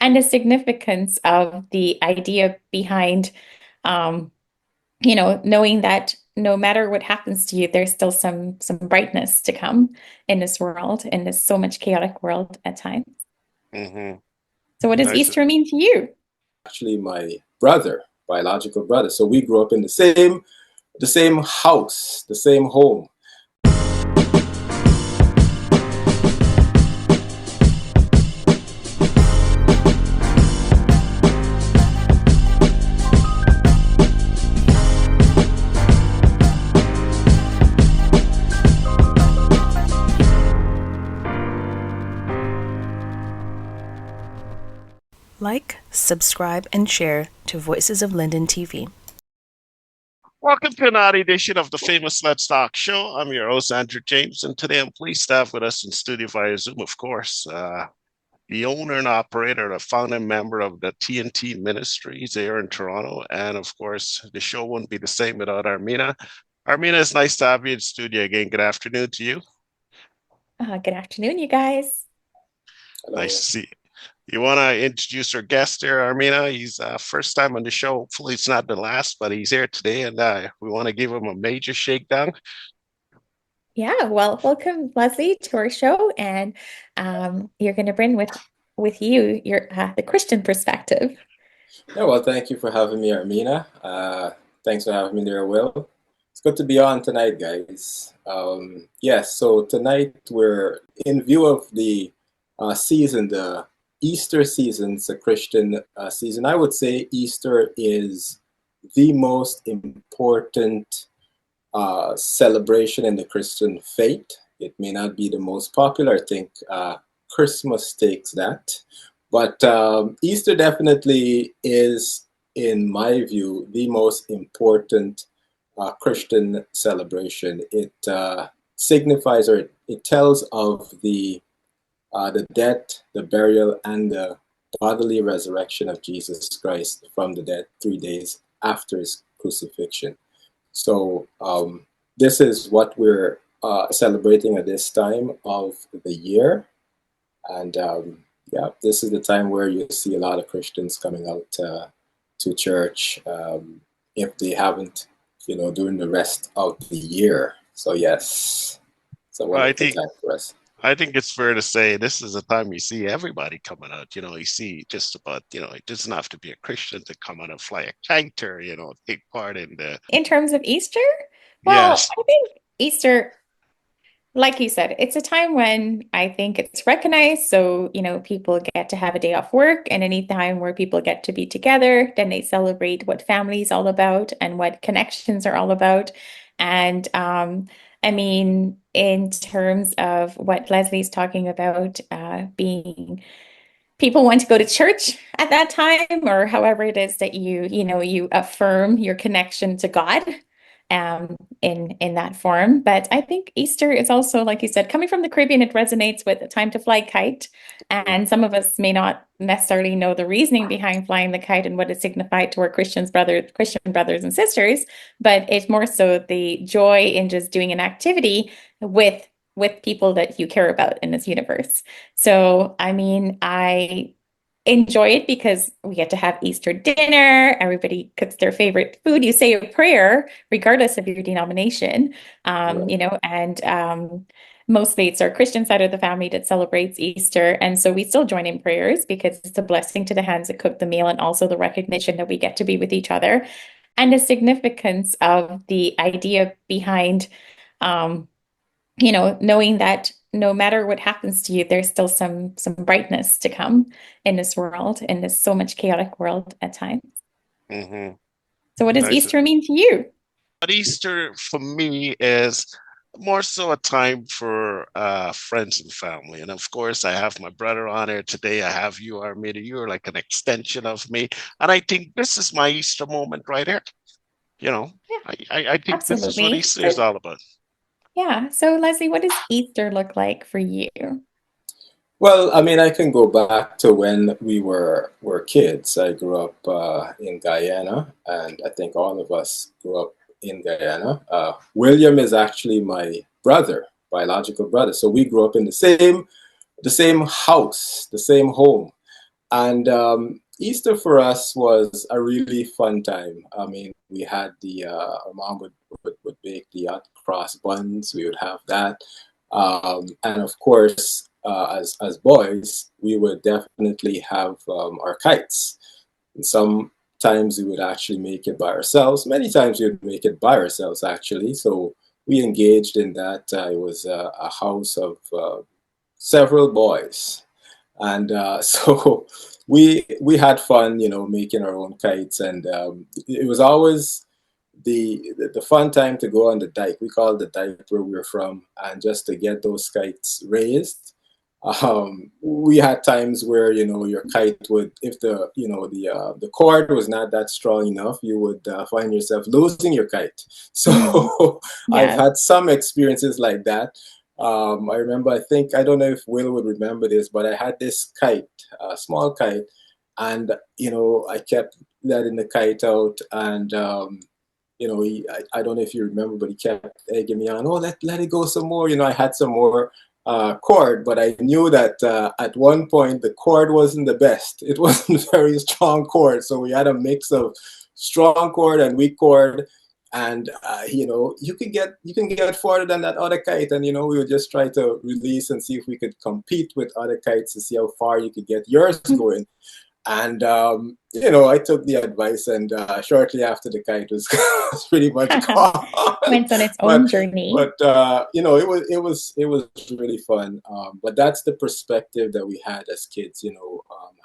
and the significance of the idea behind, um, knowing that no matter what happens to you, there's still some brightness to come in this world, in this so much chaotic world at times. Hmm. So, what does Nice. Easter mean to you? Actually my brother, biological brother. So we grew up in the same house, the same home. Like, subscribe, and share to Voices of Linden TV. Welcome to another edition of the famous Let's Talk Show. I'm your host, Andrew James, and today I'm pleased to have with us in studio via Zoom, of course, the owner and operator, the founding member of the TNT Ministries here in Toronto. And of course, the show wouldn't be the same without Armina. Armina, it's nice to have you in studio again. Good afternoon to you. Good afternoon, you guys. Nice Hello. to see you. You want to introduce our guest here, Armina? He's first time on the show. Hopefully, it's not the last, but he's here today, and we want to give him a major shakedown. Yeah, well, welcome, Leslie, to our show, and you're going to bring with you your the Christian perspective. Yeah, well, thank you for having me, Armina. Thanks for having me there, Will. It's good to be on tonight, guys. Yes, so tonight we're in view of the season, the Easter season. It's a Christian season. I would say Easter is the most important celebration in the Christian faith. It may not be the most popular. I think Christmas takes that. But Easter definitely is, in my view, the most important Christian celebration. It signifies, or it tells of the death, the burial, and the bodily resurrection of Jesus Christ from the dead 3 days after his crucifixion. So this is what we're celebrating at this time of the year. And yeah, this is the time where you see a lot of Christians coming out to church if they haven't, during the rest of the year. So yes, it's a Well, I wonderful think time for us. I think it's fair to say this is a time you see everybody coming out. You see just about, it doesn't have to be a Christian to come out and fly a kite or, take part in the In terms of Easter, well, yes. I think Easter, like you said, it's a time when I think it's recognized. So, people get to have a day off work, and any time where people get to be together, then they celebrate what family is all about and what connections are all about. And I mean, in terms of what Leslie's talking about, being people want to go to church at that time, or however it is that you affirm your connection to God in that form. But I think Easter is also, like you said, coming from the Caribbean, it resonates with a time to fly kite. And some of us may not necessarily know the reasoning behind flying the kite and what it signified to our Christian brothers and sisters, but it's more so the joy in just doing an activity with people that you care about in this universe. So, I mean, I enjoy it because we get to have Easter dinner. Everybody cooks their favorite food. You say a prayer, regardless of your denomination, Right. and mostly it's our Christian side of the family that celebrates Easter. And so we still join in prayers because it's a blessing to the hands that cook the meal and also the recognition that we get to be with each other and the significance of the idea behind, um, knowing that no matter what happens to you, there's still some brightness to come in this world, in this so much chaotic world at times. Hmm. So what does Nice. Easter mean to you? But Easter for me is more so a time for friends and family. And of course, I have my brother on here today. I have you, Armida. You're like an extension of me. And I think this is my Easter moment right here. You know, Yeah, I think this is what absolutely. Easter is So all about. yeah. So Leslie, what does Easter look like for you? Well, I mean, I can go back to when we were kids. I grew up in Guyana, and I think all of us grew up in Guyana. William is actually my brother, biological brother. So we grew up in the same house, the same home. And Easter for us was a really fun time. I mean, we had our mom would bake the hot cross buns. We would have that. And of course, as boys, we would definitely have our kites. And sometimes we would actually make it by ourselves. Many times we would make it by ourselves, actually. So we engaged in that. It was a house of several boys, and so we had fun, making our own kites, and it was always the fun time to go on the dike. We call it the dike where we were from, and just to get those kites raised. We had times where your kite would, if the cord was not that strong enough, you would find yourself losing your kite. So I've Yeah. had some experiences like that. I remember, I don't know if Will would remember this, but I had this kite, a small kite, and I kept letting the kite out, and I don't know if you remember, but he kept egging me on. Oh, let it go some more. I had some more cord, but I knew that at one point the cord wasn't the best. It wasn't a very strong cord, so we had a mix of strong cord and weak cord. And you can get farther than that other kite, and we would just try to release and see if we could compete with other kites to see how far you could get yours going. And I took the advice, and shortly after, the kite was was pretty much gone. Went on its but own journey. but it was really fun. But that's the perspective that we had as kids.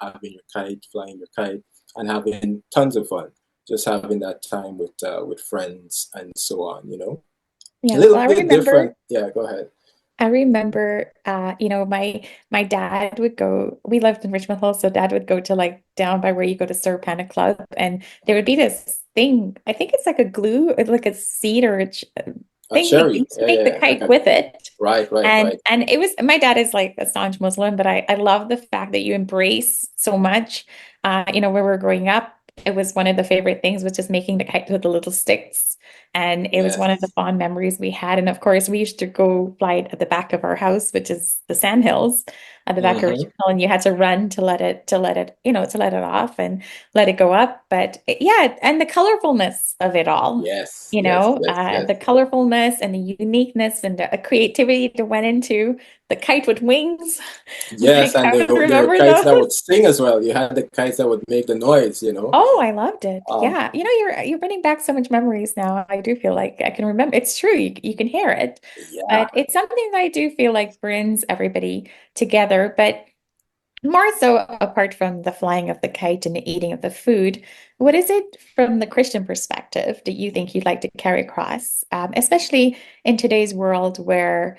Having your kite, flying your kite, and having tons of fun. Just having that time with friends and so on. A Yeah. little Well, I bit different. remember Yeah, go ahead. I remember, my dad would go. We lived in Richmond Hill, so dad would go to like down by where you go to Sir Panic Club, and there would be this thing. I think it's like a glue, like a seed or a A thing they cherry. used to Yeah, make the yeah, I kite got it. with it. Right, right, And right. and it was my dad is like a staunch Muslim, but I love the fact that you embrace so much. Where we're growing up, it was one of the favorite things was just making the kite with the little sticks. And it was one of the Yes. fond memories we had. And of course, we used to go fly it at the back of our house, which is the sand hills at the back of Mm-hmm. Richmond Hill, and you had to run to let it off and let it go up. But yeah, and the colorfulness of it all, Yes, yes, yes, yes. the colorfulness and the uniqueness and the creativity that went into the kite with wings. Yes, Like and I would there were remember kites that would those. sing as well. You had the kites that would make the noise. Oh, I loved it. Um, Yeah. You're bringing back so much memories now. I do feel like I can remember. It's true. You can hear it, yeah. but it's something that I do feel like brings everybody together. But more so, apart from the flying of the kite and the eating of the food, what is it from the Christian perspective that you think you'd like to carry across, especially in today's world where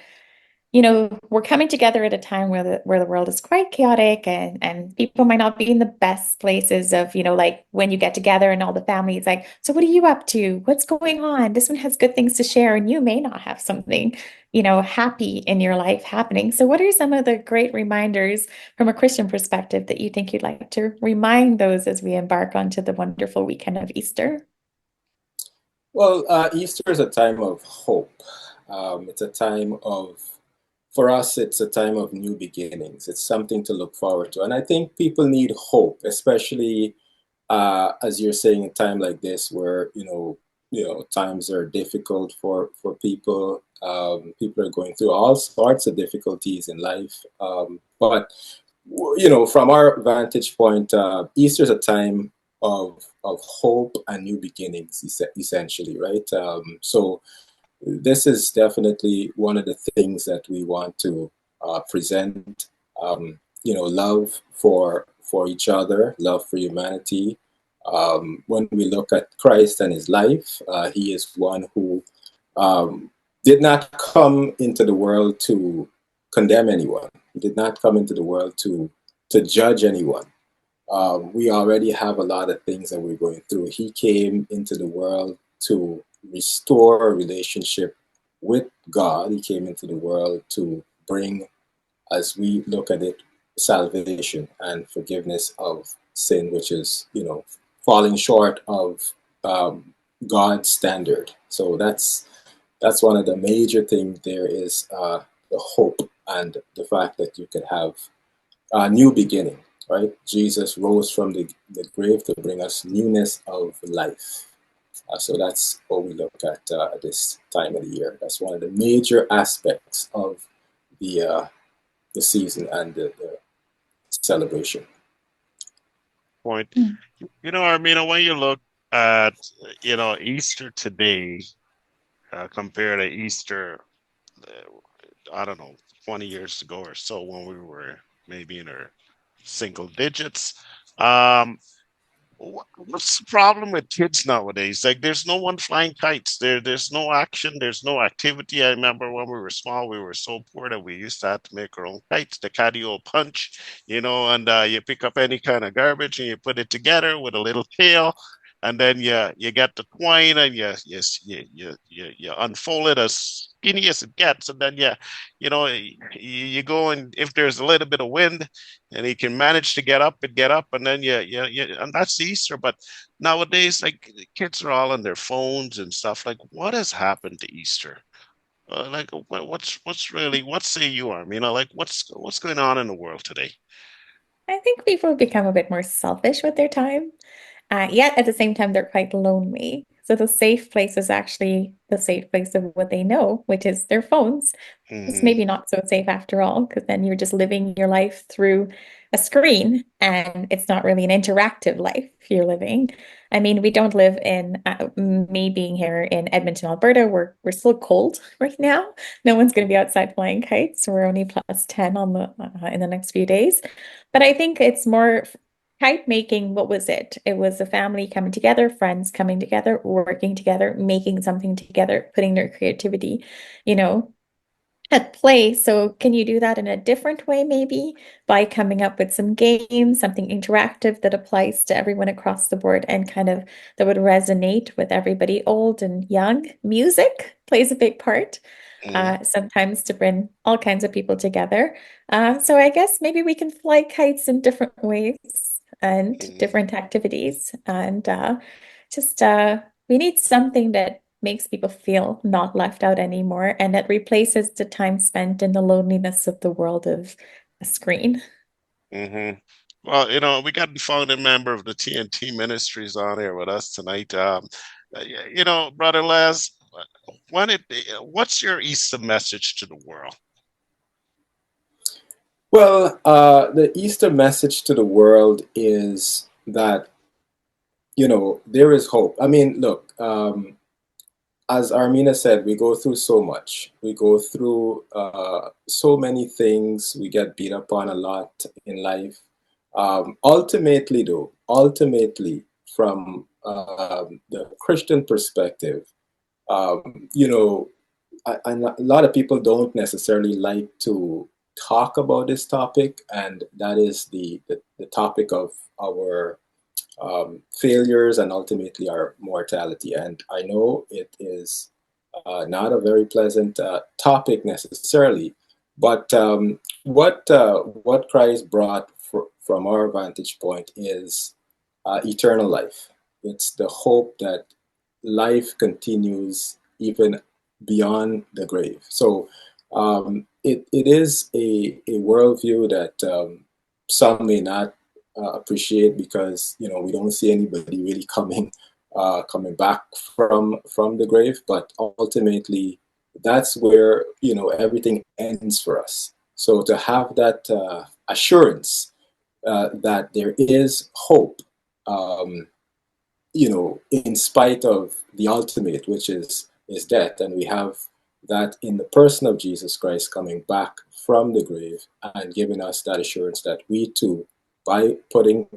we're coming together at a time where the world is quite chaotic and people might not be in the best places of, like when you get together and all the family, it's like, so what are you up to? What's going on? This one has good things to share, and you may not have something, happy in your life happening. So what are some of the great reminders from a Christian perspective that you think you'd like to remind those as we embark onto the wonderful weekend of Easter? Well, Easter is a time of hope. It's a time for us, it's a time of new beginnings. It's something to look forward to. And I think people need hope, especially as you're saying, a time like this where times are difficult for people. People are going through all sorts of difficulties in life. But from our vantage point, Easter is a time of hope and new beginnings, essentially, right? So this is definitely one of the things that we want to present. Love for each other, love for humanity. When we look at Christ and his life, he is one who um, did not come into the world to condemn anyone. He did not come into the world to judge anyone. We already have a lot of things that we're going through. He came into the world to restore a relationship with God. He came into the world to bring, as we look at it, salvation and forgiveness of sin, which is, falling short of God's standard. So that's one of the major things. There is the hope and the fact that you could have a new beginning. right? Jesus rose from the grave to bring us newness of life. So that's what we look at this time of the year. That's one of the major aspects of the season and the celebration. Point. Mm. Armina, when you look at, Easter today, compared to Easter, I don't know, 20 years ago or so when we were maybe in our single digits. Um, what's the problem with kids nowadays? Like, there's no one flying kites. There's no action. There's no activity. I remember when we were small, we were so poor that we used to have to make our own kites, the catio punch, and you pick up any kind of garbage and you put it together with a little tail, and then you get the twine and you unfold it as skinny as it gets, and then you go, and if there's a little bit of wind and he can manage to get up, and then and that's Easter. But nowadays, like, the kids are all on their phones and stuff. Like, what has happened to Easter? Like, what's really, what say you, Armina? Like, what's going on in the world today? I think people become a bit more selfish with their time. Yet at the same time, they're quite lonely. So the safe place is actually the safe place of what they know, which is their phones. It's Hmm. maybe not so safe after all, because then you're just living your life through a screen and it's not really an interactive life you're living. I mean, we don't live in, me being here in Edmonton, Alberta, we're still cold right now. No one's going to be outside flying kites. We're only plus 10 on the in the next few days. But I think it's more kite making. What was it? It was a family coming together, friends coming together, working together, making something together, putting their creativity, you know, at play. So can you do that in a different way, maybe by coming up with some games, something interactive that applies to everyone across the board and kind of that would resonate with everybody, old and young? Music plays a big part, Hmm. sometimes to bring all kinds of people together. So I guess maybe we can fly kites in different ways and Hmm. different activities. And just we need something that makes people feel not left out anymore and that replaces the time spent in the loneliness of the world of a screen. Hmm. Well, we got the founding member of the TNT Ministries on here with us tonight. Brother Les, what's your Easter message to the world? Well, the Easter message to the world is that, there is hope. I mean, look, as Armina said, we go through so much. We go through so many things. We get beat up on a lot in life. Ultimately, from the Christian perspective, you know, a lot of people don't necessarily like to talk about this topic, and that is the topic of our failures and ultimately our mortality. And I know it is not a very pleasant topic necessarily, but what Christ brought from our vantage point is eternal life. It's the hope that life continues even beyond the grave. So it is a worldview that some may not appreciate because we don't see anybody really coming back from the grave. But ultimately, that's where everything ends for us. So to have that assurance that there is hope, um, in spite of the ultimate, which is death, and we have that in the person of Jesus Christ coming back from the grave and giving us that assurance that we too, by putting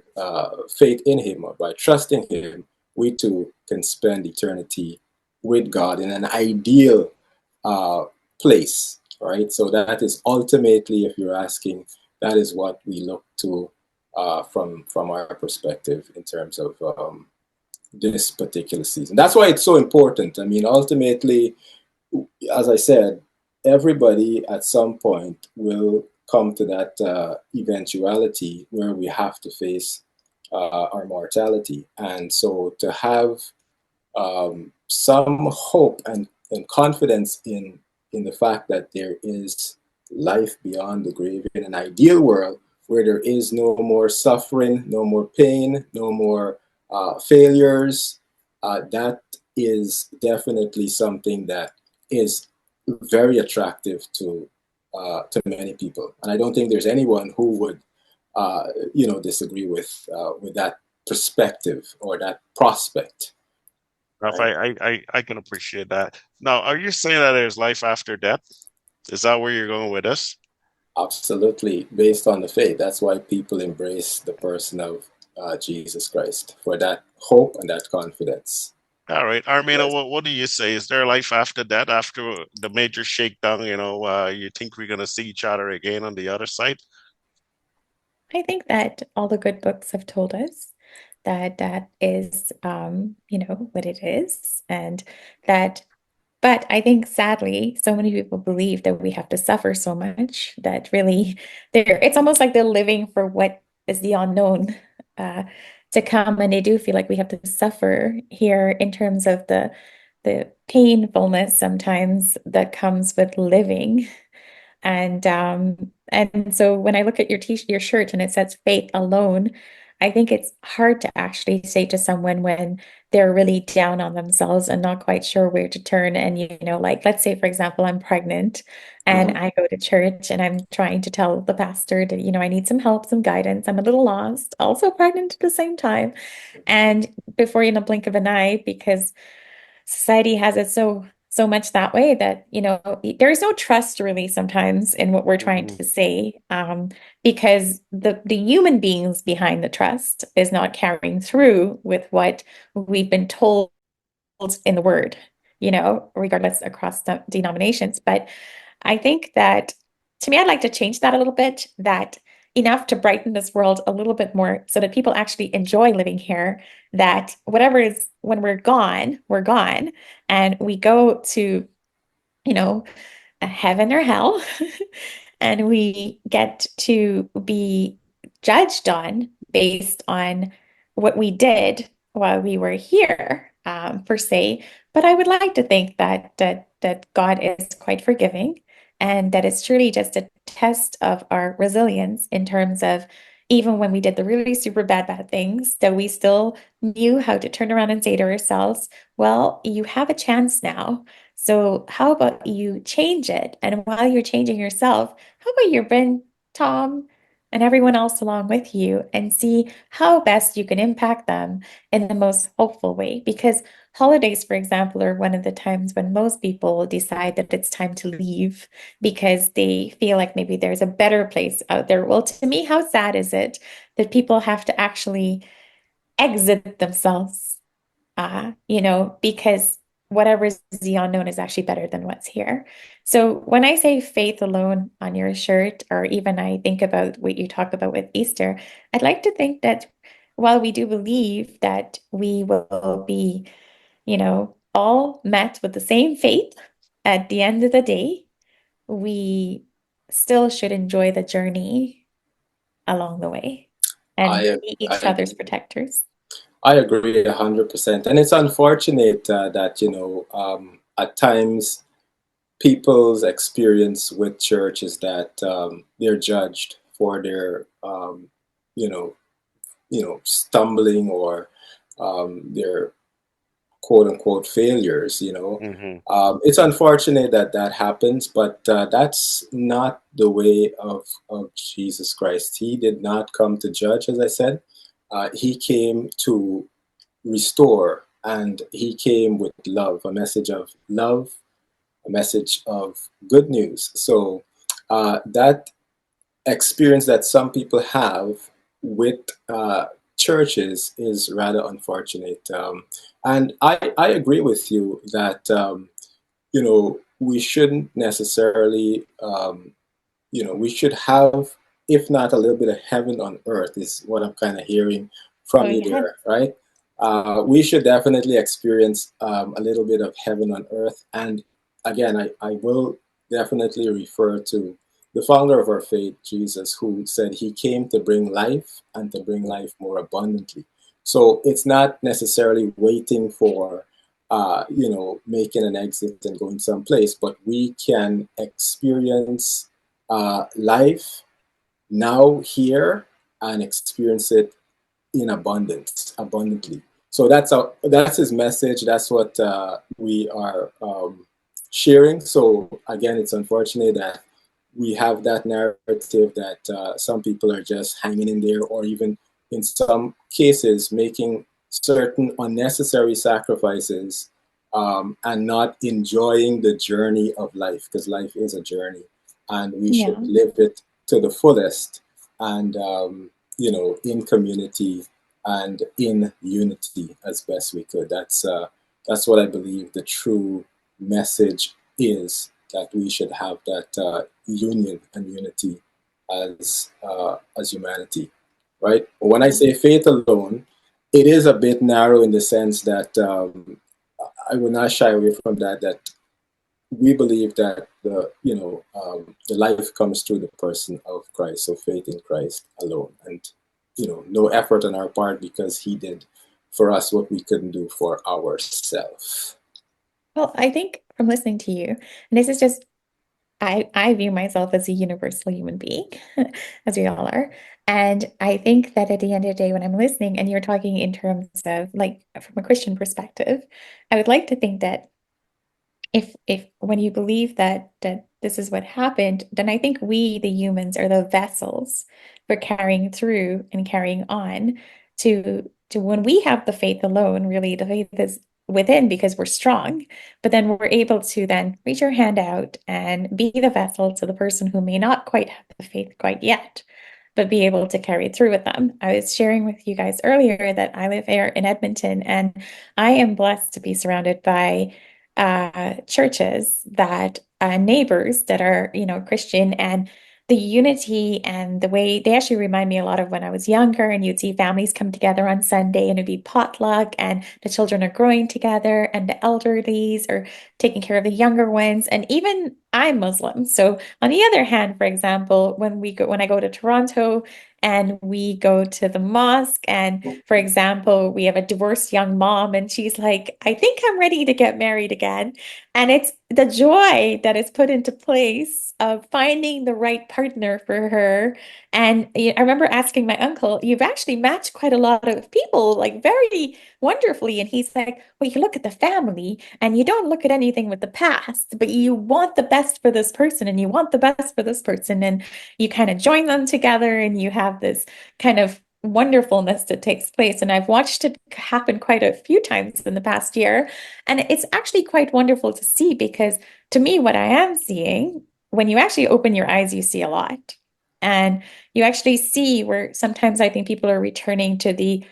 faith in Him or by trusting Him, we too can spend eternity with God in an ideal uh, place, right? So that is ultimately, if you're asking, that is what we look to from our perspective in terms of this particular season. That's why it's so important. I mean, ultimately, as I said, everybody at some point will come to that eventuality where we have to face our mortality. And so to have some hope and confidence in the fact that there is life beyond the grave in an ideal world where there is no more suffering, no more pain, no more failures. That is definitely something that is very attractive to many people, and I don't think there's anyone who would disagree with that perspective or that prospect. Ralph, Right? I can appreciate that. Now, are you saying that there's life after death? Is that where you're going with this? Absolutely, based on the faith. That's why people embrace the person of Jesus Christ, for that hope and that confidence. All right, Armina, Yes. what do you say? Is there life after that? After the major shakedown, you think we're going to see each other again on the other side? I think that all the good books have told us that that is, what it is, and that. But I think sadly, so many people believe that we have to suffer so much that really it's almost like they're living for what is the unknown uh, to come. And they do feel like we have to suffer here in terms of the painfulness sometimes that comes with living. And so when I look at your shirt and it says faith alone, I think it's hard to actually say to someone when they're really down on themselves and not quite sure where to turn. And like let's say for example, I'm pregnant and Mhm. I go to church and I'm trying to tell the pastor that, I need some help, some guidance. I'm a little lost, also pregnant at the same time. And before you know, blink of an eye, because society has it so much that way that there's no trust really sometimes in what we're trying Mhm. to say, because the human beings behind the trust is not carrying through with what we've been told in the word, regardless across denominations. But I think that to me, I'd like to change that a little bit, that enough to brighten this world a little bit more so that people actually enjoy living here, that whatever is when we're gone, and we go to, you know, a heaven or hell, and we get to be judged on based on what we did while we were here, per se. But I would like to think that God is quite forgiving, and that it's truly just a test of our resilience in terms of even when we did the really super bad things, that we still knew how to turn around and say to ourselves, well, you have a chance now. So how about you change it? And while you're changing yourself, how about you bring Tom and everyone else along with you and see how best you can impact them in the most hopeful way? Because holidays, for example, are one of the times when most people decide that it's time to leave because they feel like maybe there's a better place out there. Well, to me, how sad is it that people have to actually exit themselves, because whatever is the unknown is actually better than what's here. So when I say faith alone on your shirt, or even I think about what you talk about with Easter, I'd like to think that while we do believe that we will be, all met with the same faith at the end of the day, we still should enjoy the journey along the way and I, be each I other's protectors. I agree 100%, and it's unfortunate that at times people's experience with church is that they're judged for their stumbling or their quote unquote failures. Hmm. It's unfortunate that that happens, but that's not the way of Jesus Christ. He did not come to judge, as I said. He came to restore, and he came with love, a message of love, a message of good news. So that experience that some people have with churches is rather unfortunate. And I agree with you that we shouldn't necessarily we should have, if not a little bit of heaven on earth, is what I'm kind of hearing Oh, from you yeah. there, right? We should definitely experience a little bit of heaven on earth. And again, I will definitely refer to the founder of our faith, Jesus, who said he came to bring life and to bring life more abundantly. So it's not necessarily waiting for making an exit and going someplace, but we can experience life now, here, and experience it in abundantly. So that's his message. That's what we are sharing. So again, it's unfortunate that we have that narrative that some people are just hanging in there, or even in some cases making certain unnecessary sacrifices, and not enjoying the journey of life, because life is a journey, and we Yeah. should live it to the fullest, and in community and in unity as best we could. That's what I believe the true message is, that we should have that union and unity as humanity, right? When I say faith alone, it is a bit narrow in the sense that I will not shy away from that. That we believe that the life comes through the person of Christ, so faith in Christ alone, and no effort on our part, because He did for us what we couldn't do for ourselves. Well, I think from listening to you, and this is just I view myself as a universal human being, as we all are. And I think that at the end of the day, when I'm listening and you're talking in terms of like from a Christian perspective, I would like to think that if when you believe that this is what happened, then I think we, the humans, are the vessels for carrying through and carrying on to when we have the faith alone, really the faith is within because we're strong, but then we're able to then reach our hand out and be the vessel to the person who may not quite have the faith quite yet, but be able to carry it through with them. I was sharing with you guys earlier that I live here in Edmonton, and I am blessed to be surrounded by churches that neighbors that are, Christian, and the unity and the way they actually remind me a lot of when I was younger, and you'd see families come together on Sunday and it'd be potluck and the children are growing together and the elderlies are taking care of the younger ones. And even I'm Muslim. So on the other hand, for example, when I go to Toronto and we go to the mosque, and for example, we have a divorced young mom and she's like, I think I'm ready to get married again. And it's the joy that is put into place of finding the right partner for her. And I remember asking my uncle, you've actually matched quite a lot of people, like very wonderfully. And he's like, well, you look at the family and you don't look at anything with the past, but you want the best for this person and you want the best for this person. And you kind of join them together and you have this kind of wonderfulness that takes place. And I've watched it happen quite a few times in the past year. And it's actually quite wonderful to see because to me, what I am seeing, when you actually open your eyes, you see a lot. And you actually see where sometimes I think people are returning to the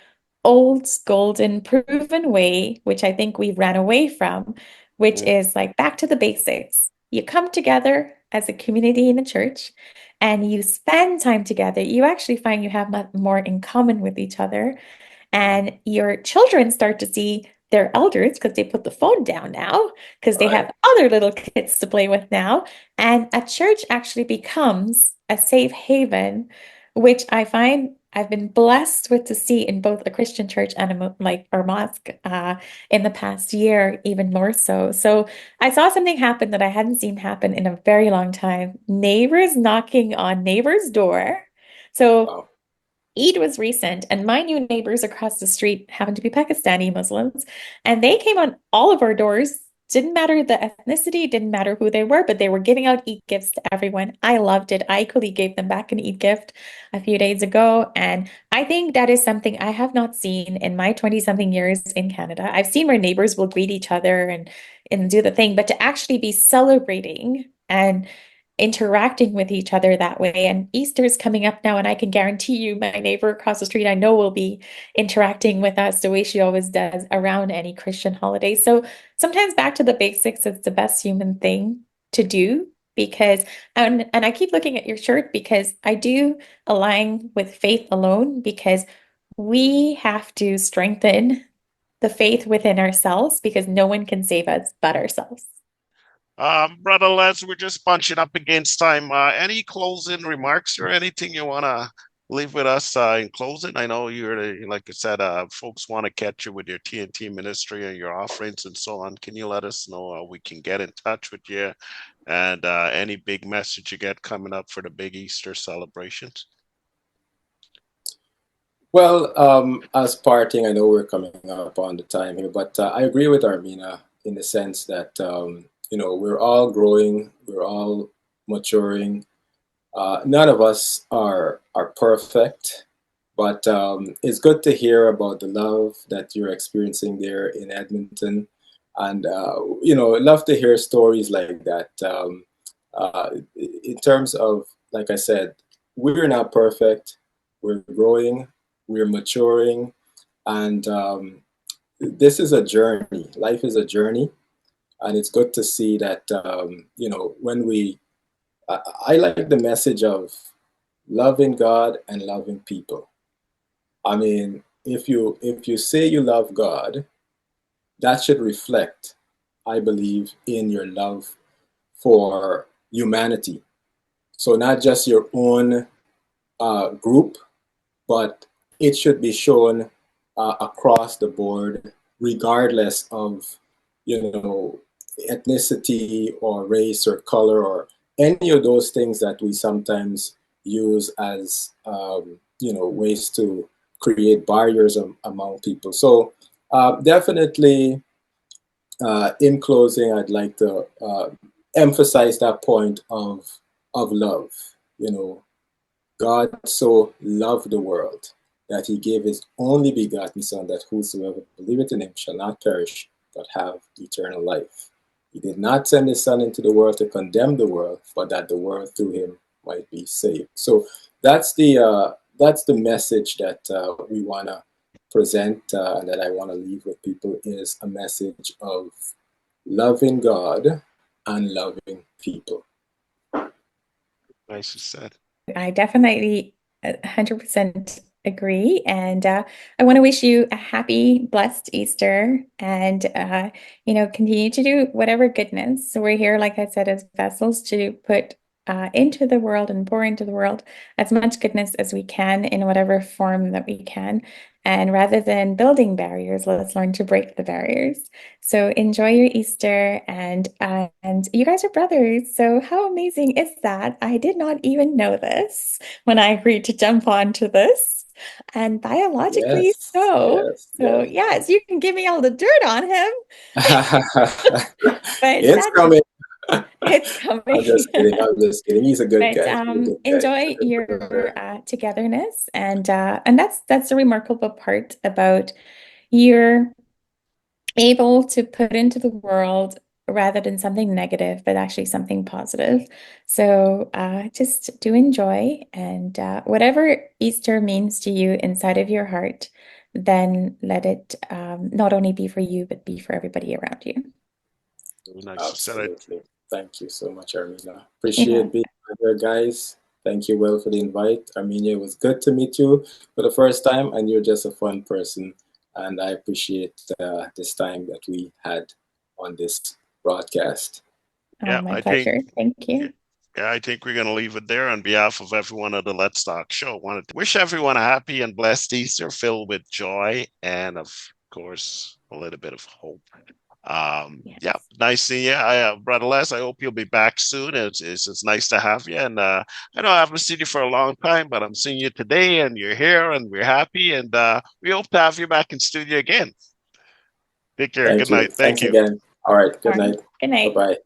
old golden proven way, which I think we've ran away from, which Mm. is like back to the basics. You come together as a community in a church and you spend time together. You actually find you have more in common with each other, and your children start to see their elders because they put the phone down now, because they Right. have other little kids to play with now. And a church actually becomes a safe haven, which I find I've been blessed with to see in both a Christian church and like our mosque in the past year, even more so. So I saw something happen that I hadn't seen happen in a very long time. Neighbors knocking on neighbors' door. So Wow. Eid was recent, and my new neighbors across the street happen to be Pakistani Muslims, and they came on all of our doors. Didn't matter the ethnicity, didn't matter who they were, but they were giving out Eid gifts to everyone. I loved it. I equally gave them back an Eid gift a few days ago, and I think that is something I have not seen in my 20 something years in Canada. I've seen where neighbors will greet each other and do the thing, but to actually be celebrating and interacting with each other that way. And Easter is coming up now, and I can guarantee you, my neighbor across the street, I know will be interacting with us the way she always does around any Christian holiday. So sometimes back to the basics is the best human thing to do because and I keep looking at your shirt because I do align with faith alone because we have to strengthen the faith within ourselves because no one can save us but ourselves. Brother Les, we're just bunching up against time. Any closing remarks or anything you want to leave with us in closing? I know like I said, folks want to catch you with your TNT ministry and your offerings and so on. Can you let us know how we can get in touch with you And any big message you get coming up for the big Easter celebrations? Well, as parting, I know we're coming up on the time here, but I agree with Armina in the sense that we're all growing, we're all maturing. None of us are perfect, but it's good to hear about the love that you're experiencing there in Edmonton, and love to hear stories like that. In terms of, like I said, we're not perfect. We're growing, we're maturing, and this is a journey. Life is a journey, and it's good to see that when I like the message of loving God and loving people. I mean, if you say you love God, that should reflect, I believe, in your love for humanity. So not just your own group, but it should be shown across the board, regardless of ethnicity or race or color or any of those things that we sometimes use as ways to create barriers among people. So definitely, in closing, I'd like to emphasize that point of love. God so loved the world that he gave his only begotten Son, that whosoever believeth in him shall not perish, but have eternal life. He did not send his Son into the world to condemn the world, but that the world through him might be saved. So that's the message that we want to present, and that I want to leave with people, is a message of loving God and loving people. Nicely said. I definitely 100% agree. And I want to wish you a happy, blessed Easter, and, continue to do whatever goodness. So we're here, like I said, as vessels to put into the world and pour into the world as much goodness as we can in whatever form that we can. And rather than building barriers, let's learn to break the barriers. So enjoy your Easter, and you guys are brothers. So how amazing is that? I did not even know this when I agreed to jump onto this, and biologically Yes, so. yes, So yes. yes, you can give me all the dirt on him, but It's that's coming. it's I'm coming. just kidding. I'm just kidding. He's a good But guy. He's a good guy. He's a enjoy good your brother. togetherness, and that's a remarkable part about your able to put into the world rather than something negative, but actually something positive. So just do enjoy, and whatever Easter means to you inside of your heart, then let it not only be for you, but be for everybody around you. Nicely said. Absolutely. Thank you so much, Armina. Yeah. Appreciate being here, guys. Thank you, Will, for the invite. Armina, it was good to meet you for the first time, and you're just a fun person. And I appreciate this time that we had on this broadcast. Yeah, My I think pleasure. Thank you. Yeah, I think we're going to leave it there. On behalf of everyone at the Let's Talk Show, I wanted to wish everyone a happy and blessed Easter filled with joy and, of course, a little bit of hope. Yes. Yeah, nice seeing you. Brother Les, I hope you'll be back soon. It's nice to have you. And I know I haven't seen you for a long time, but I'm seeing you today, and you're here, and we're happy. And we hope to have you back in studio again. Take care. Good Thank you. night. Thank Thanks you. again. All right. All Good right. night. Good night. Bye-bye.